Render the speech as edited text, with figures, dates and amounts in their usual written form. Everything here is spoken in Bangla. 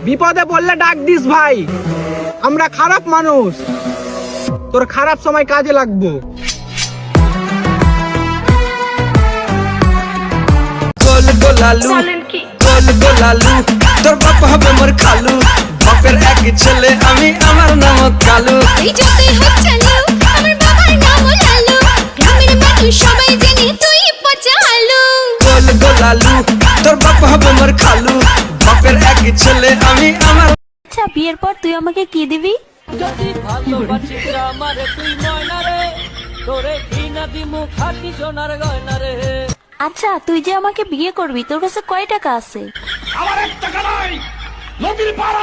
বিপদে পড়লে ডাক দিস ভাই, আমরা খারাপ মানুষ, তোর খারাপ সময় কাজে লাগবো। গোল গোলালু গোল গোলালু, তোর বাপ হবে মোর খালু, বাপের এক ছেলে আমি, আমার নাম কালু। এই যতই হোক চালু, আমার বাবার নাম লালু, গ্রামের মানুষ সবাই জানে তুই পচা আলু। গোল গোলালু, তোর বাপ হবে মোর খালু, বাপের এক ছেলে আমি, আমার। আচ্ছা বিয়ের পর তুই আমাকে কি দিবি? যদি ভালোবাসিস আমারে তুই ময়না রে, তোরে ঘৃণা দিমু খাটি সোনার গয়না রে। আচ্ছা তুই যে আমাকে বিয়ে করবি, তোর কাছে কয় টাকা আছে? আমার 1 টাকা নাই, নদীর পার